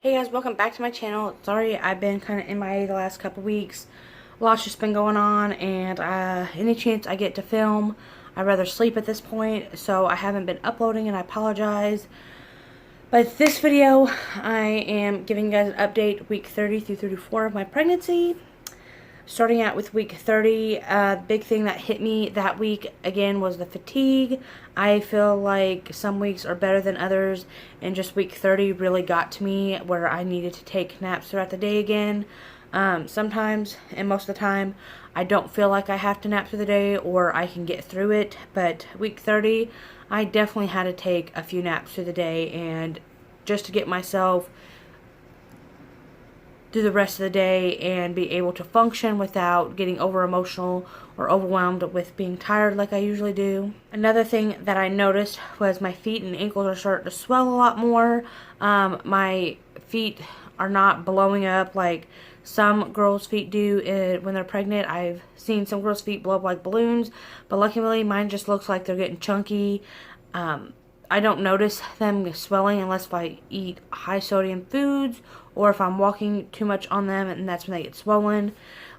Hey guys, welcome back to my channel. Sorry I've been kind of MIA the last couple weeks. A lot's just been going on, and any chance I get to film, I'd rather sleep at this point, so I haven't been uploading, and I apologize. But this video, I am giving you guys an update week 30 through 34 of my pregnancy. Starting out with week 30, big thing that hit me that week again was the fatigue. I feel like some weeks are better than others, and just week 30 really got to me where I needed to take naps throughout the day again. Sometimes, and most of the time, I don't feel like I have to nap through the day, or I can get through it, but week 30, I definitely had to take a few naps through the day, and just to get myself through the rest of the day and be able to function without getting over emotional or overwhelmed with being tired like I usually do. Another thing that I noticed was my feet and ankles are starting to swell a lot more. My feet are not blowing up like some girls' feet do when they're pregnant. I've seen some girls' feet blow up like balloons, but luckily mine just looks like they're getting chunky. I don't notice them swelling unless if I eat high sodium foods or if I'm walking too much on them, and that's when they get swollen.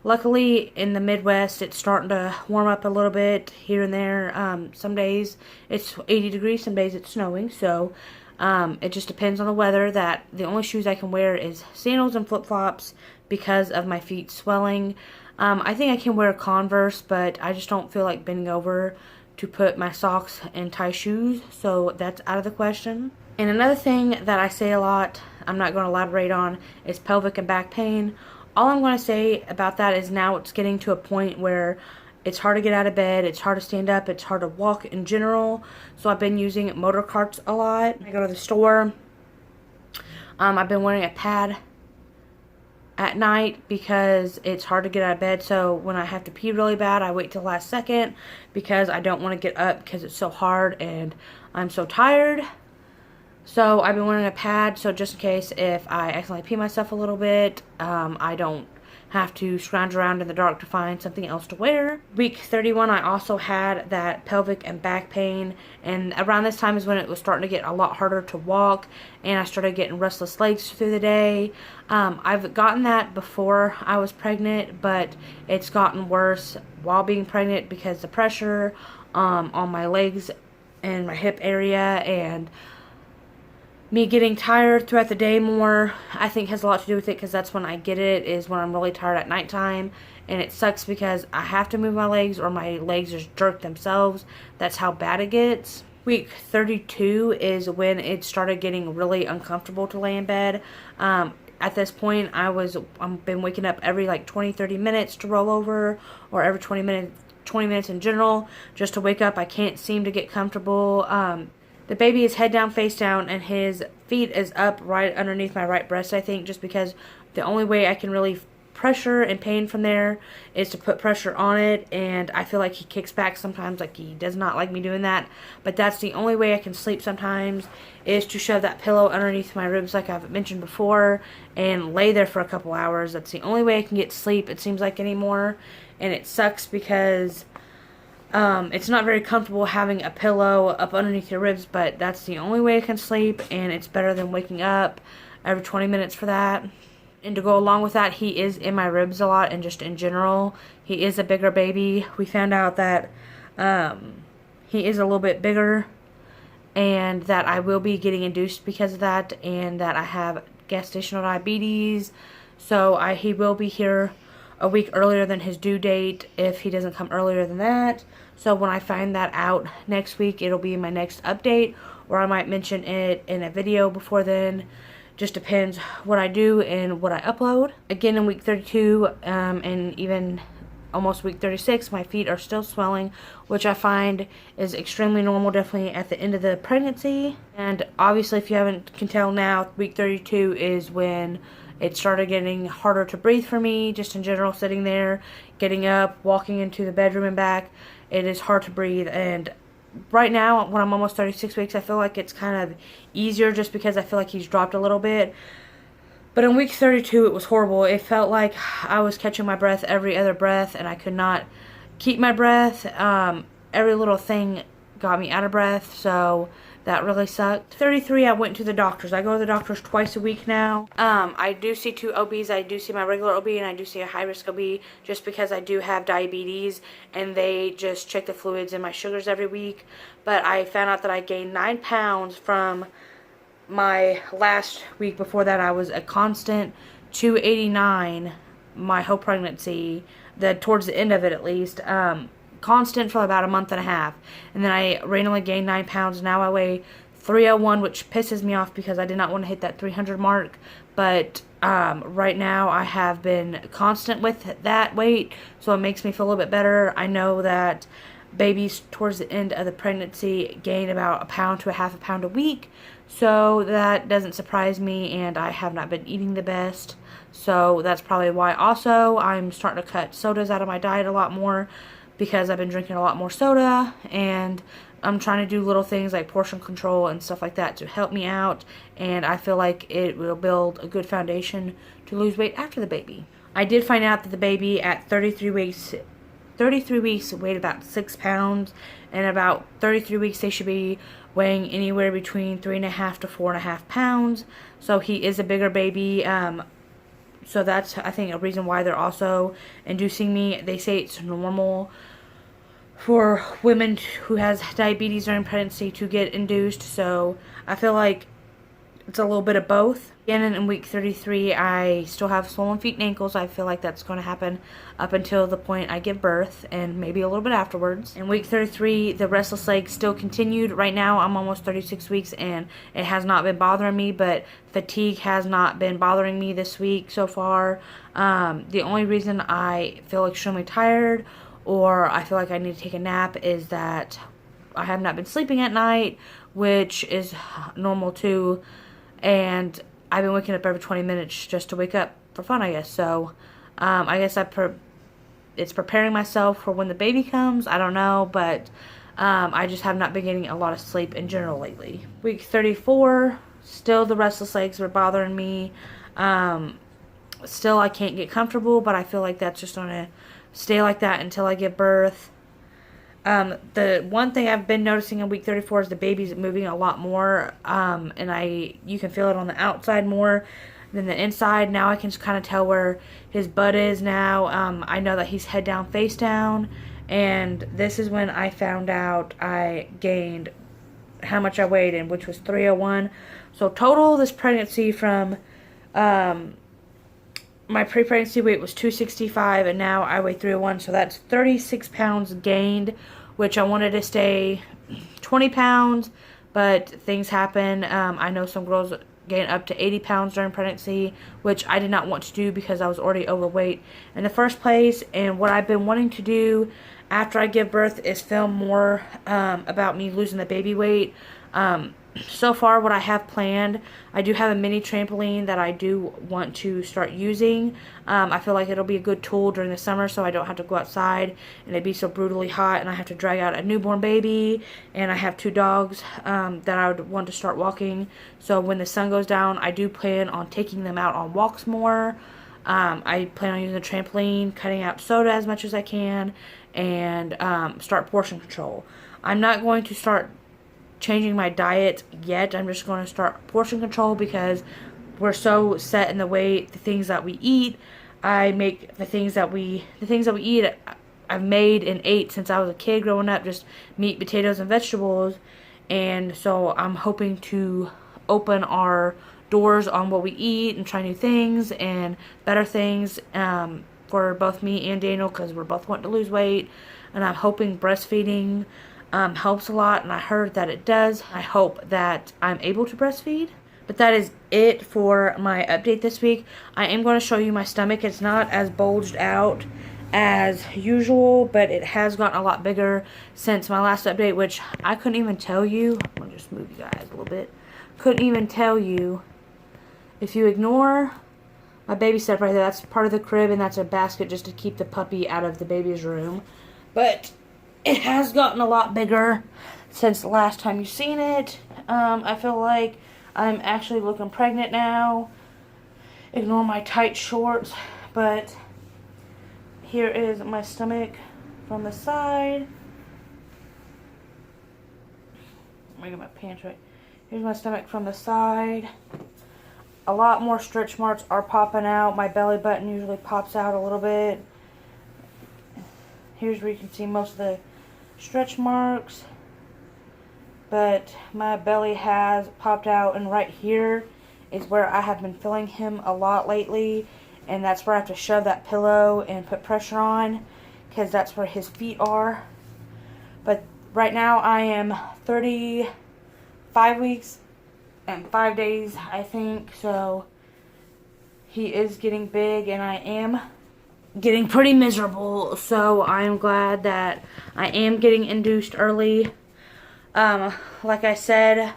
Luckily, in the Midwest, it's starting to warm up a little bit here and there. Some days it's 80 degrees, some days it's snowing, so it just depends on the weather. That the only shoes I can wear is sandals and flip-flops because of my feet swelling. I think I can wear Converse, but I just don't feel like bending over to put my socks and tie shoes, so that's out of the question. And another thing that I say a lot, I'm not going to elaborate on, is pelvic and back pain. All I'm going to say about that is now it's getting to a point where it's hard to get out of bed, it's hard to stand up, it's hard to walk in general, so I've been using motor carts a lot. I go to the store, I've been wearing a pad at night because it's hard to get out of bed, so when I have to pee really bad, I wait till the last second because I don't want to get up because it's so hard and I'm so tired. So I've been wearing a pad, so just in case if I accidentally pee myself a little bit, I don't have to scrounge around in the dark to find something else to wear. Week 31, I also had that pelvic and back pain, and around this time is when it was starting to get a lot harder to walk, and I started getting restless legs through the day. I've gotten that before I was pregnant, but it's gotten worse while being pregnant because the pressure on my legs and my hip area and me getting tired throughout the day more, I think has a lot to do with it, because that's when I get it, is when I'm really tired at nighttime, and it sucks because I have to move my legs or my legs just jerk themselves. That's how bad it gets. Week 32 is when it started getting really uncomfortable to lay in bed. At this point, I've been waking up every like 20-30 minutes to roll over, or every 20 minutes in general, just to wake up. I can't seem to get comfortable. The baby is head down, face down, and his feet is up right underneath my right breast, I think, just because the only way I can really pressure and pain from there is to put pressure on it, and I feel like he kicks back sometimes, like he does not like me doing that, but that's the only way I can sleep sometimes, is to shove that pillow underneath my ribs like I've mentioned before, and lay there for a couple hours. That's the only way I can get sleep, it seems like, anymore, and it sucks because it's not very comfortable having a pillow up underneath your ribs, but that's the only way I can sleep, and it's better than waking up every 20 minutes for that. And to go along with that, he is in my ribs a lot, and just in general, he is a bigger baby. We found out that he is a little bit bigger, and that I will be getting induced because of that, and that I have gestational diabetes, so he will be here a week earlier than his due date if he doesn't come earlier than that. So when I find that out next week, it'll be my next update, or I might mention it in a video before then. Just depends what I do and what I upload. Again, in week 32 and even almost week 36, my feet are still swelling, which I find is extremely normal, definitely at the end of the pregnancy. And obviously, if you can tell now, week 32 is when it started getting harder to breathe for me, just in general, sitting there, getting up, walking into the bedroom and back. It is hard to breathe, and right now, when I'm almost 36 weeks, I feel like it's kind of easier just because I feel like he's dropped a little bit. But in week 32, it was horrible. It felt like I was catching my breath every other breath, and I could not keep my breath. Every little thing got me out of breath, so that really sucked. 33, I went to the doctors. I go to the doctors twice a week now. I do see 2 OBs. I do see my regular OB and I do see a high-risk OB just because I do have diabetes and they just check the fluids and my sugars every week. But I found out that I gained 9 pounds from my last week. Before that, I was a constant 289 my whole pregnancy, towards the end of it at least. Constant for about a month and a half, and then I randomly gained 9 pounds. Now I weigh 301, which pisses me off because I did not want to hit that 300 mark, but right now I have been constant with that weight, so it makes me feel a little bit better. I know that babies towards the end of the pregnancy gain about a pound to a half a pound a week, so that doesn't surprise me, and I have not been eating the best, so that's probably why. Also, I'm starting to cut sodas out of my diet a lot more because I've been drinking a lot more soda, and I'm trying to do little things like portion control and stuff like that to help me out, and I feel like it will build a good foundation to lose weight after the baby. I did find out that the baby at 33 weeks weighed about 6 pounds, and about 33 weeks they should be weighing anywhere between 3.5 to 4.5 pounds, so he is a bigger baby. So that's, I think, a reason why they're also inducing me. They say it's normal for women who has diabetes during pregnancy to get induced. So I feel like it's a little bit of both. Again, in week 33, I still have swollen feet and ankles. I feel like that's going to happen up until the point I give birth and maybe a little bit afterwards. In week 33, the restless legs still continued. Right now, I'm almost 36 weeks and it has not been bothering me, but fatigue has not been bothering me this week so far. The only reason I feel extremely tired or I feel like I need to take a nap is that I have not been sleeping at night, which is normal too, and I've been waking up every 20 minutes just to wake up for fun, I guess. So, I guess it's preparing myself for when the baby comes. I don't know, but I just have not been getting a lot of sleep in general lately. Week 34, still the restless legs were bothering me. Still, I can't get comfortable, but I feel like that's just going to stay like that until I give birth. The one thing I've been noticing in week 34 is the baby's moving a lot more, and you can feel it on the outside more than the inside. Now I can just kind of tell where his butt is now. I know that he's head down, face down, and this is when I found out I gained how much I weighed, in which was 301. So total this pregnancy from my pre-pregnancy weight was 265, and now I weigh 301, so that's 36 pounds gained, which I wanted to stay 20 pounds, but things happen. I know some girls gain up to 80 pounds during pregnancy, which I did not want to do because I was already overweight in the first place, and what I've been wanting to do after I give birth is film more about me losing the baby weight. So far, what I have planned, I do have a mini trampoline that I do want to start using. I feel like it'll be a good tool during the summer so I don't have to go outside and it'd be so brutally hot and I have to drag out a newborn baby, and I have 2 dogs that I would want to start walking. So when the sun goes down, I do plan on taking them out on walks more. I plan on using the trampoline, cutting out soda as much as I can, and start portion control. I'm not going to start changing my diet yet. I'm just going to start portion control because we're so set in the way the things that we eat. I make the things that we eat I've made and ate since I was a kid growing up, just meat, potatoes, and vegetables. And so I'm hoping to open our doors on what we eat and try new things and better things for both me and Daniel, because we're both wanting to lose weight. And I'm hoping breastfeeding helps a lot, and I heard that it does. I hope that I'm able to breastfeed. But that is it for my update this week. I am going to show you my stomach. It's not as bulged out as usual, but it has gotten a lot bigger since my last update, which I couldn't even tell you. I'm going to just move you guys a little bit. Couldn't even tell you. If you ignore my baby stuff right there, that's part of the crib, and that's a basket just to keep the puppy out of the baby's room. But it has gotten a lot bigger since the last time you've seen it. I feel like I'm actually looking pregnant now. Ignore my tight shorts, but here is my stomach from the side. Let me get my pants right. Here's my stomach from the side. A lot more stretch marks are popping out. My belly button usually pops out a little bit. Here's where you can see most of the stretch marks. But my belly has popped out, and right here is where I have been feeling him a lot lately. And that's where I have to shove that pillow and put pressure on, because that's where his feet are. But right now I am 35 weeks and 5 days, I think. So he is getting big, and I am getting pretty miserable. So I'm glad that I am getting induced early. Like I said,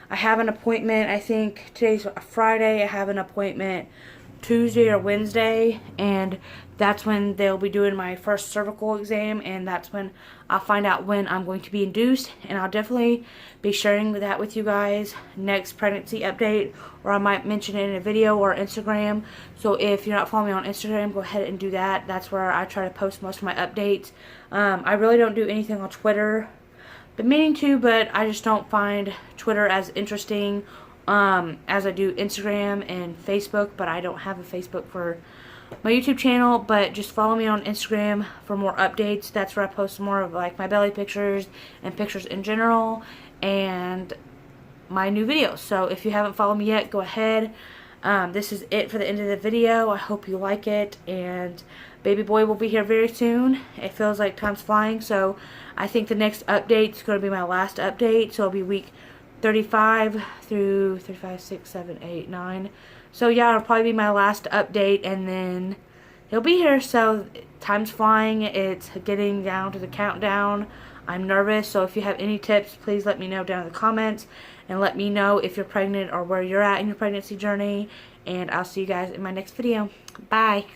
I have an appointment. I think today's Friday. I have an appointment Tuesday or Wednesday, and that's when they'll be doing my first cervical exam, and that's when I'll find out when I'm going to be induced. And I'll definitely be sharing that with you guys next pregnancy update, or I might mention it in a video or Instagram. So if you're not following me on Instagram, go ahead and do that. That's where I try to post most of my updates. I really don't do anything on Twitter. Been meaning to, but I just don't find Twitter as interesting as I do Instagram and Facebook. But I don't have a Facebook for my YouTube channel. But just follow me on Instagram for more updates. That's where I post more of like my belly pictures and pictures in general, and my new videos. So if you haven't followed me yet, go ahead. This is it for the end of the video. I hope you like it, and baby boy will be here very soon. It feels like time's flying, so I think the next update is going to be my last update. So it'll be week 35 through 35, 6, 7, 8, 9. So yeah, it'll probably be my last update, and then he'll be here. So time's flying. It's getting down to the countdown. I'm nervous, so if you have any tips, please let me know down in the comments, and let me know if you're pregnant or where you're at in your pregnancy journey. And I'll see you guys in my next video. Bye.